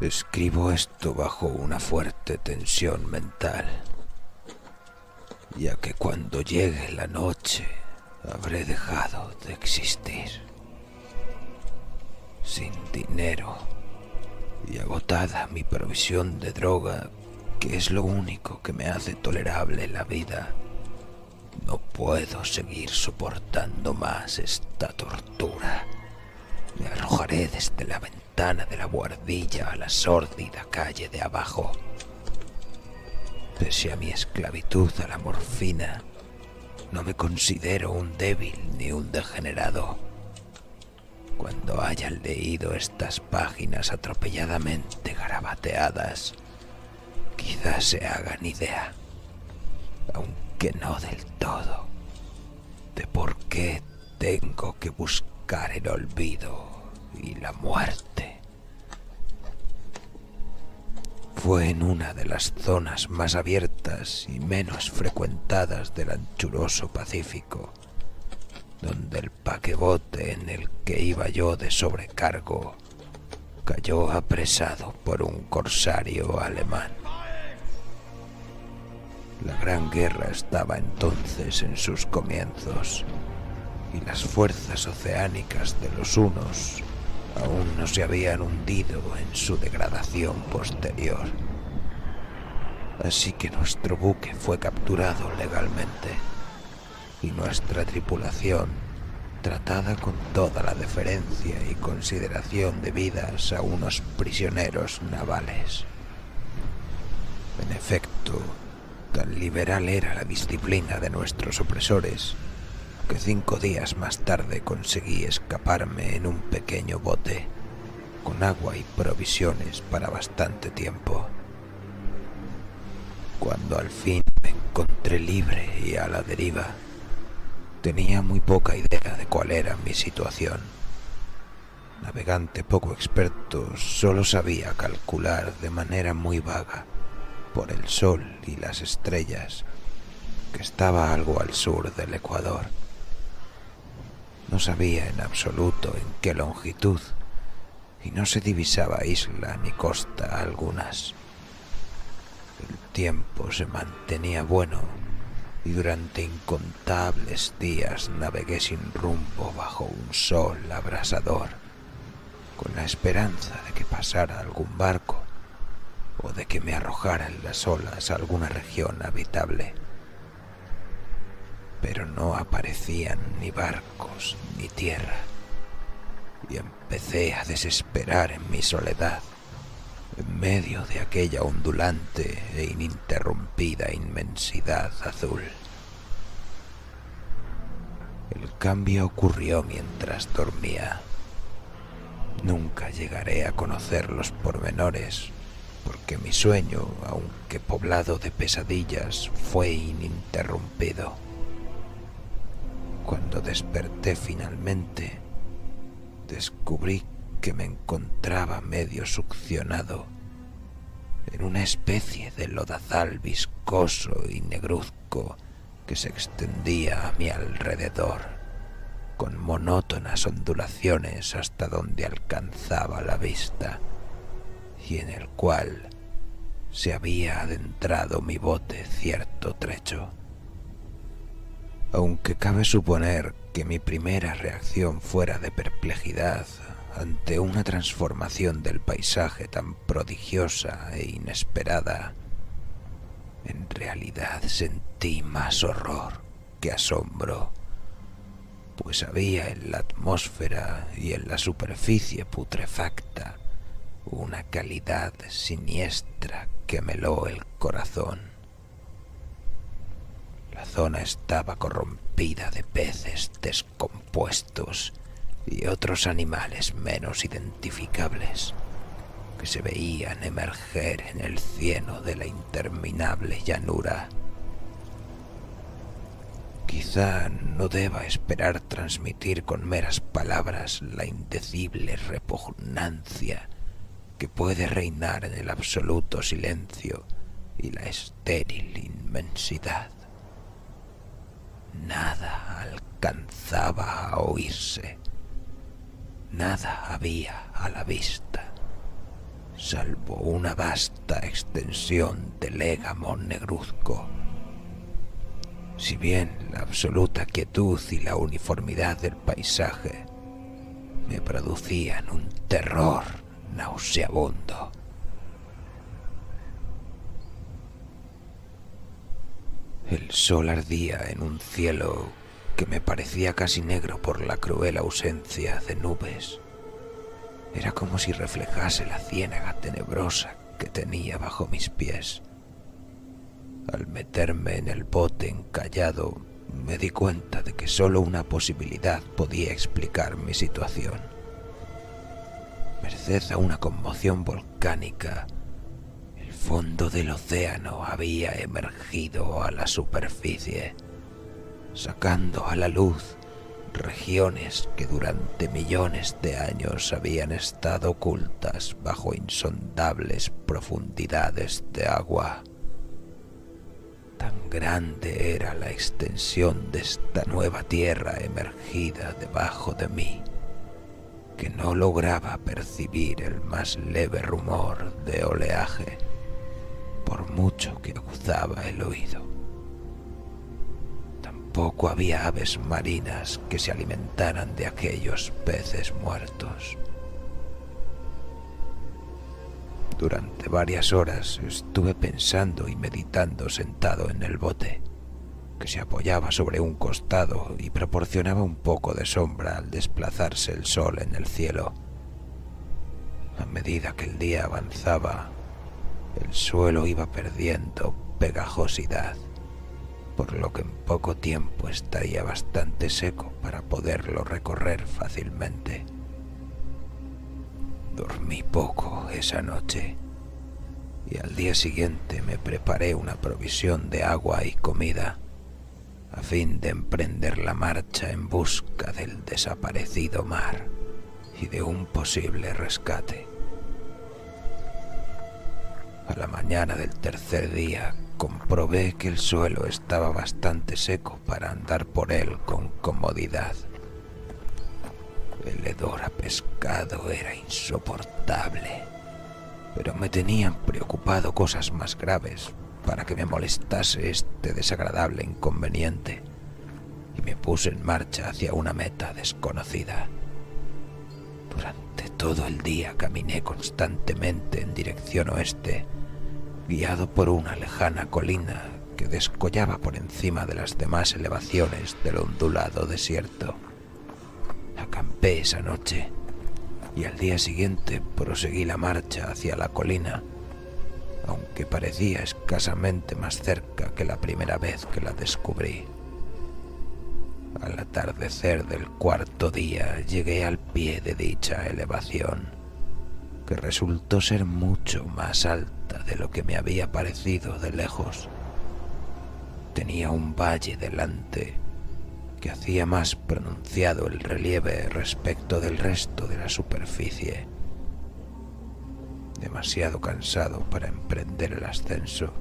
Escribo esto bajo una fuerte tensión mental, ya que cuando llegue la noche habré dejado de existir. Sin dinero y agotada mi provisión de droga, que es lo único que me hace tolerable la vida, no puedo seguir soportando más esta tortura. Me arrojaré desde la ventana de la buhardilla a la sórdida calle de abajo. Pese a mi esclavitud a la morfina, no me considero un débil ni un degenerado. Cuando hayan leído estas páginas atropelladamente garabateadas, quizás se hagan idea, aunque no del todo, de por qué tengo que buscar el olvido y la muerte. Fue en una de las zonas más abiertas y menos frecuentadas del anchuroso Pacífico, donde el paquebote en el que iba yo de sobrecargo cayó apresado por un corsario alemán. La Gran Guerra estaba entonces en sus comienzos y las fuerzas oceánicas de los hunos aún no se habían hundido en su degradación posterior. Así que nuestro buque fue capturado legalmente y nuestra tripulación tratada con toda la deferencia y consideración debidas a unos prisioneros navales. En efecto, tan liberal era la disciplina de nuestros opresores que 5 días más tarde conseguí escaparme en un pequeño bote con agua y provisiones para bastante tiempo. Cuando al fin me encontré libre y a la deriva, tenía muy poca idea de cuál era mi situación. Navegante poco experto, solo sabía calcular de manera muy vaga, por el sol y las estrellas, que estaba algo al sur del Ecuador. No sabía en absoluto en qué longitud, y no se divisaba isla ni costa algunas. El tiempo se mantenía bueno, y durante incontables días navegué sin rumbo bajo un sol abrasador, con la esperanza de que pasara algún barco o de que me arrojaran las olas a alguna región habitable. Pero no aparecían ni barcos ni tierra, y empecé a desesperar en mi soledad, en medio de aquella ondulante e ininterrumpida inmensidad azul. El cambio ocurrió mientras dormía. Nunca llegaré a conocer los pormenores, porque mi sueño, aunque poblado de pesadillas, fue ininterrumpido. Cuando desperté finalmente, descubrí que me encontraba medio succionado en una especie de lodazal viscoso y negruzco que se extendía a mi alrededor, con monótonas ondulaciones hasta donde alcanzaba la vista, y en el cual se había adentrado mi bote cierto trecho. Aunque cabe suponer que mi primera reacción fuera de perplejidad ante una transformación del paisaje tan prodigiosa e inesperada, en realidad sentí más horror que asombro, pues había en la atmósfera y en la superficie putrefacta una calidad siniestra que me heló el corazón. La zona estaba corrompida de peces descompuestos y otros animales menos identificables que se veían emerger en el cieno de la interminable llanura. Quizá no deba esperar transmitir con meras palabras la indecible repugnancia que puede reinar en el absoluto silencio y la estéril inmensidad. Nada alcanzaba a oírse, nada había a la vista, salvo una vasta extensión de légamo negruzco. Si bien la absoluta quietud y la uniformidad del paisaje me producían un terror nauseabundo. El sol ardía en un cielo que me parecía casi negro por la cruel ausencia de nubes. Era como si reflejase la ciénaga tenebrosa que tenía bajo mis pies. Al meterme en el bote encallado, me di cuenta de que solo una posibilidad podía explicar mi situación. Merced a una conmoción volcánica, el fondo del océano había emergido a la superficie, sacando a la luz regiones que durante millones de años habían estado ocultas bajo insondables profundidades de agua. Tan grande era la extensión de esta nueva tierra emergida debajo de mí, que no lograba percibir el más leve rumor de oleaje, por mucho que aguzaba el oído. Tampoco había aves marinas que se alimentaran de aquellos peces muertos. Durante varias horas estuve pensando y meditando sentado en el bote, que se apoyaba sobre un costado y proporcionaba un poco de sombra al desplazarse el sol en el cielo. A medida que el día avanzaba, el suelo iba perdiendo pegajosidad, por lo que en poco tiempo estaría bastante seco para poderlo recorrer fácilmente. Dormí poco esa noche y al día siguiente me preparé una provisión de agua y comida a fin de emprender la marcha en busca del desaparecido mar y de un posible rescate. A la mañana del tercer día comprobé que el suelo estaba bastante seco para andar por él con comodidad. El hedor a pescado era insoportable, pero me tenían preocupado cosas más graves para que me molestase este desagradable inconveniente, y me puse en marcha hacia una meta desconocida. Durante todo el día caminé constantemente en dirección oeste, guiado por una lejana colina que descollaba por encima de las demás elevaciones del ondulado desierto. Acampé esa noche y al día siguiente proseguí la marcha hacia la colina, aunque parecía escasamente más cerca que la primera vez que la descubrí. Al atardecer del cuarto día llegué al pie de dicha elevación, que resultó ser mucho más alta de lo que me había parecido de lejos. Tenía un valle delante que hacía más pronunciado el relieve respecto del resto de la superficie. Demasiado cansado para emprender el ascenso,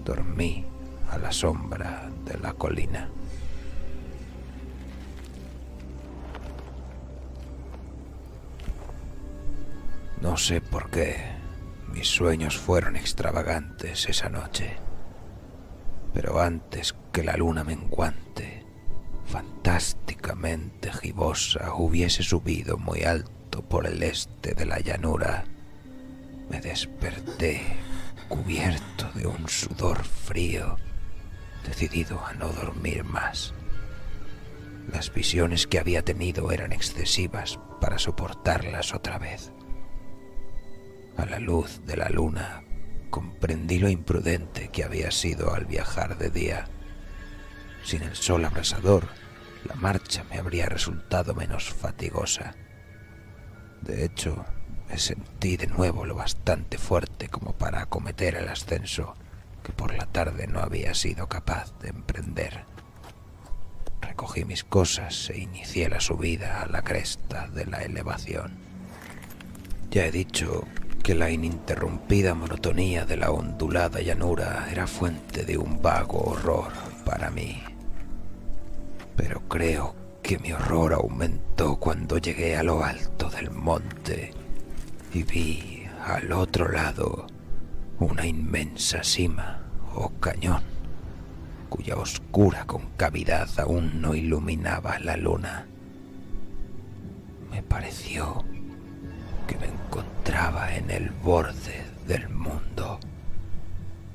dormí a la sombra de la colina. No sé por qué mis sueños fueron extravagantes esa noche, pero antes que la luna menguante, fantásticamente gibosa, hubiese subido muy alto por el este de la llanura, me desperté cubierto de un sudor frío, decidido a no dormir más. Las visiones que había tenido eran excesivas para soportarlas otra vez. A la luz de la luna comprendí lo imprudente que había sido al viajar de día. Sin el sol abrasador, la marcha me habría resultado menos fatigosa. De hecho, me sentí de nuevo lo bastante fuerte como para acometer el ascenso que por la tarde no había sido capaz de emprender. Recogí mis cosas e inicié la subida a la cresta de la elevación. Ya he dicho que la ininterrumpida monotonía de la ondulada llanura era fuente de un vago horror para mí. Pero creo que mi horror aumentó cuando llegué a lo alto del monte y vi al otro lado, una inmensa sima o cañón, cuya oscura concavidad aún no iluminaba la luna. Me pareció que me encontraba en el borde del mundo,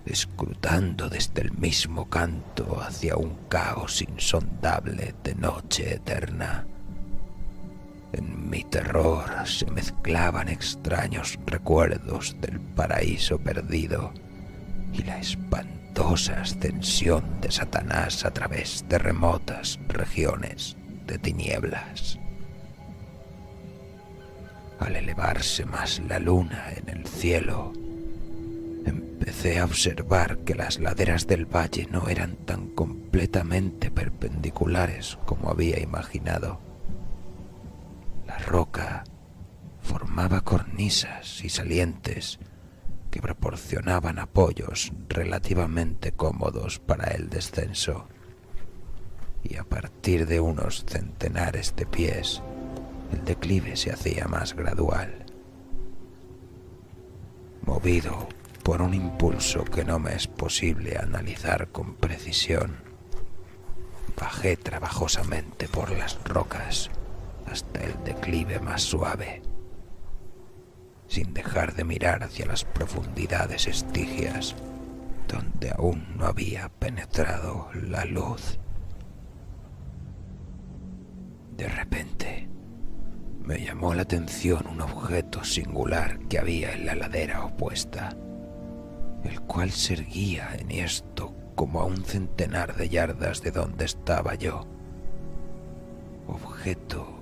escrutando desde el mismo canto hacia un caos insondable de noche eterna. En mi terror se mezclaban extraños recuerdos del paraíso perdido y la espantosa ascensión de Satanás a través de remotas regiones de tinieblas. Al elevarse más la luna en el cielo, empecé a observar que las laderas del valle no eran tan completamente perpendiculares como había imaginado. La roca formaba cornisas y salientes que proporcionaban apoyos relativamente cómodos para el descenso, y a partir de unos centenares de pies, el declive se hacía más gradual. Movido por un impulso que no me es posible analizar con precisión, bajé trabajosamente por las rocas hasta el declive más suave, sin dejar de mirar hacia las profundidades estigias donde aún no había penetrado la luz. De repente, me llamó la atención un objeto singular que había en la ladera opuesta, el cual se erguía enhiesto como a un centenar de yardas de donde estaba yo. Objeto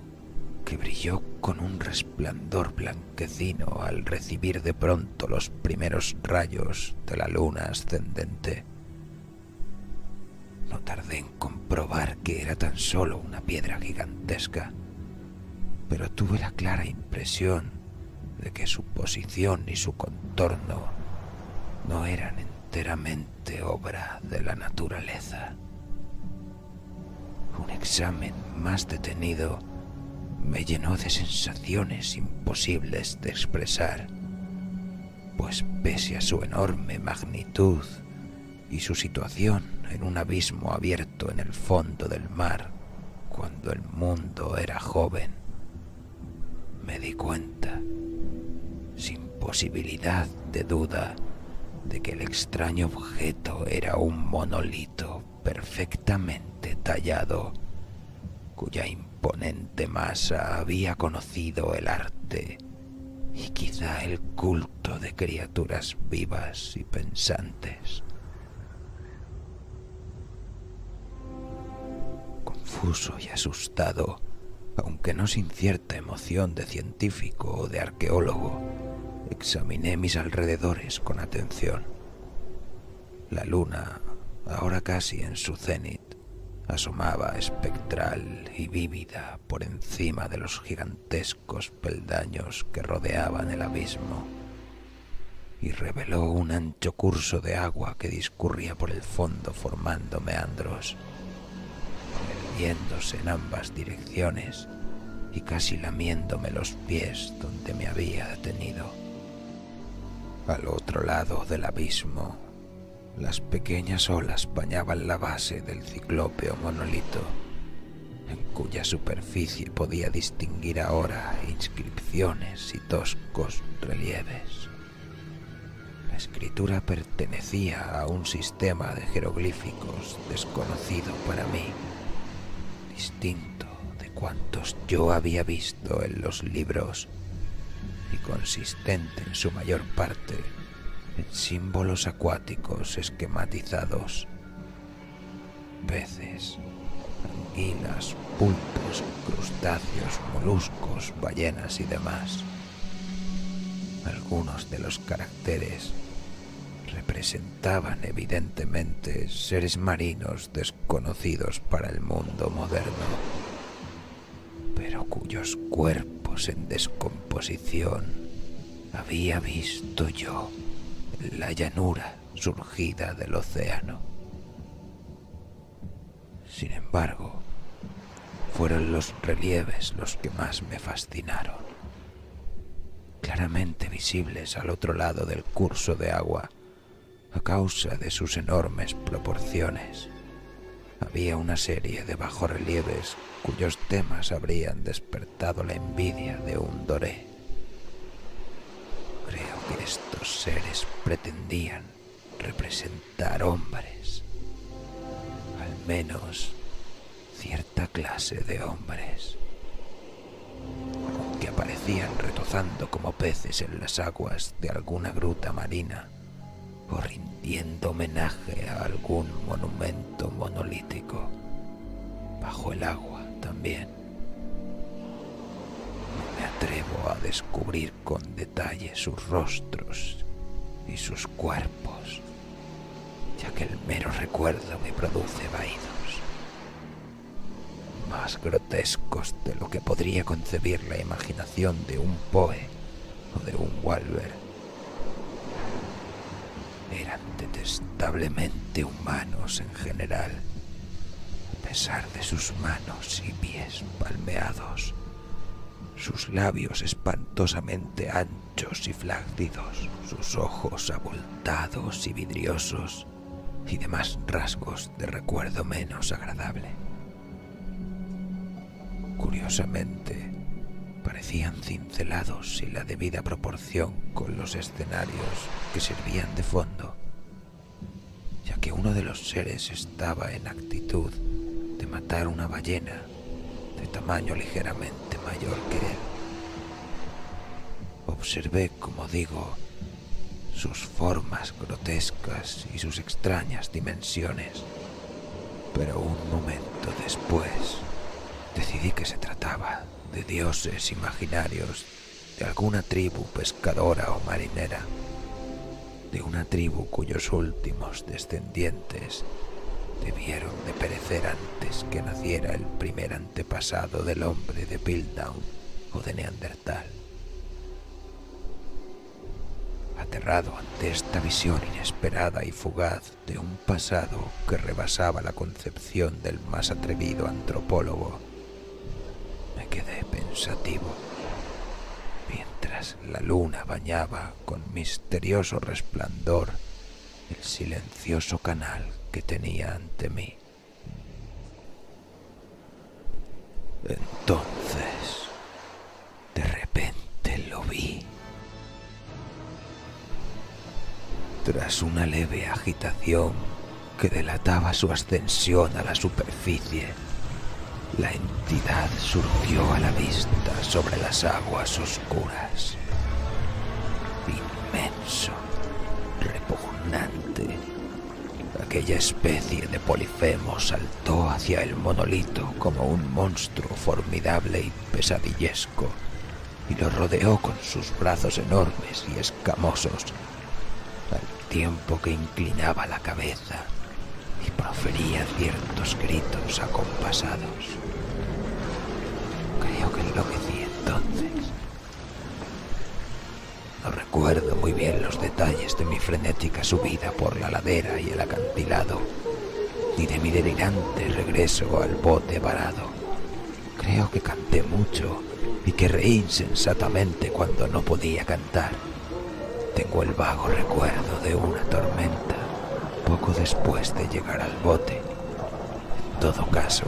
que brilló con un resplandor blanquecino al recibir de pronto los primeros rayos de la luna ascendente. No tardé en comprobar que era tan solo una piedra gigantesca, pero tuve la clara impresión de que su posición y su contorno no eran enteramente obra de la naturaleza. Un examen más detenido me llenó de sensaciones imposibles de expresar, pues pese a su enorme magnitud y su situación en un abismo abierto en el fondo del mar cuando el mundo era joven, me di cuenta, sin posibilidad de duda, de que el extraño objeto era un monolito perfectamente tallado, cuya imponente masa había conocido el arte y quizá el culto de criaturas vivas y pensantes. Confuso y asustado, aunque no sin cierta emoción de científico o de arqueólogo, examiné mis alrededores con atención. La luna, ahora casi en su cenit, asomaba espectral y vívida por encima de los gigantescos peldaños que rodeaban el abismo, y reveló un ancho curso de agua que discurría por el fondo formando meandros, yéndose en ambas direcciones y casi lamiéndome los pies donde me había detenido. Al otro lado del abismo, las pequeñas olas bañaban la base del ciclópeo monolito, en cuya superficie podía distinguir ahora inscripciones y toscos relieves. La escritura pertenecía a un sistema de jeroglíficos desconocido para mí, distinto de cuantos yo había visto en los libros y consistente en su mayor parte en símbolos acuáticos esquematizados: peces, anguilas, pulpos, crustáceos, moluscos, ballenas y demás. Algunos de los caracteres representaban evidentemente seres marinos desconocidos para el mundo moderno, pero cuyos cuerpos en descomposición había visto yo en la llanura surgida del océano. Sin embargo, fueron los relieves los que más me fascinaron. claramente visibles al otro lado del curso de agua a causa de sus enormes proporciones. Había una serie de bajorrelieves cuyos temas habrían despertado la envidia de un doré. Creo que estos seres pretendían representar hombres, al menos cierta clase de hombres, aunque aparecían retozando como peces en las aguas de alguna gruta marina o rindiendo homenaje a algún monumento monolítico bajo el agua también. No me atrevo a descubrir con detalle sus rostros y sus cuerpos, ya que el mero recuerdo me produce vahidos más grotescos de lo que podría concebir la imaginación de un Poe o de un Walber. Eran detestablemente humanos en general, a pesar de sus manos y pies palmeados, sus labios espantosamente anchos y flácidos, sus ojos abultados y vidriosos y demás rasgos de recuerdo menos agradable. Curiosamente, parecían cincelados sin la debida proporción con los escenarios que servían de fondo, ya que uno de los seres estaba en actitud de matar una ballena de tamaño ligeramente mayor que él. Observé, como digo, sus formas grotescas y sus extrañas dimensiones, pero un momento después decidí que se trataba de dioses imaginarios de alguna tribu pescadora o marinera, de una tribu cuyos últimos descendientes debieron de perecer antes que naciera el primer antepasado del hombre de Piltdown o de Neandertal. Aterrado ante esta visión inesperada y fugaz de un pasado que rebasaba la concepción del más atrevido antropólogo, me quedé pensativo, mientras la luna bañaba con misterioso resplandor el silencioso canal que tenía ante mí. Entonces, de repente lo vi. Tras una leve agitación que delataba su ascensión a la superficie, la entidad surgió a la vista sobre las aguas oscuras. Inmenso, repugnante, aquella especie de Polifemo saltó hacia el monolito como un monstruo formidable y pesadillesco, y lo rodeó con sus brazos enormes y escamosos, al tiempo que inclinaba la cabeza y profería ciertos gritos acompasados. Creo que enloquecí entonces. No recuerdo muy bien los detalles de mi frenética subida por la ladera y el acantilado, ni de mi delirante regreso al bote varado. Creo que canté mucho y que reí insensatamente cuando no podía cantar. Tengo el vago recuerdo de una tormenta poco después de llegar al bote. En todo caso,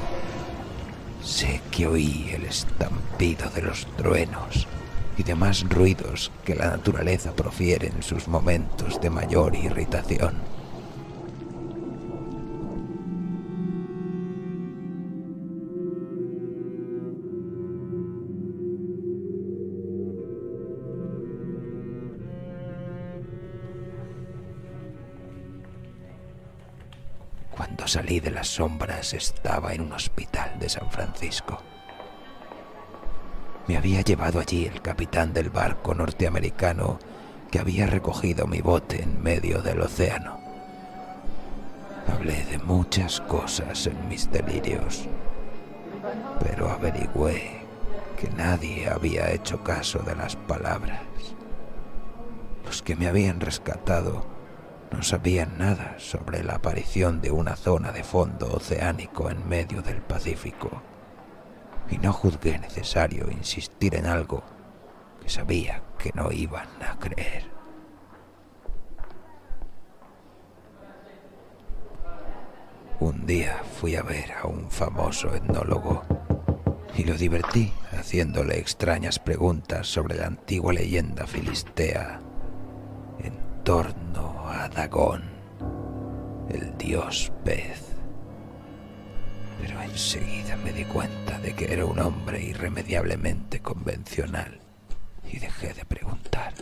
sé que oí el estampido de los truenos y demás ruidos que la naturaleza profiere en sus momentos de mayor irritación. Cuando salí de las sombras estaba en un hospital de San Francisco. Me había llevado allí el capitán del barco norteamericano que había recogido mi bote en medio del océano. Hablé de muchas cosas en mis delirios, pero averigüé que nadie había hecho caso de las palabras. Los que me habían rescatado no sabían nada sobre la aparición de una zona de fondo oceánico en medio del Pacífico, y no juzgué necesario insistir en algo que sabía que no iban a creer. Un día fui a ver a un famoso etnólogo y lo divertí haciéndole extrañas preguntas sobre la antigua leyenda filistea en torno a Dagón, el dios pez. Pero enseguida me di cuenta de que era un hombre irremediablemente convencional y dejé de preguntar.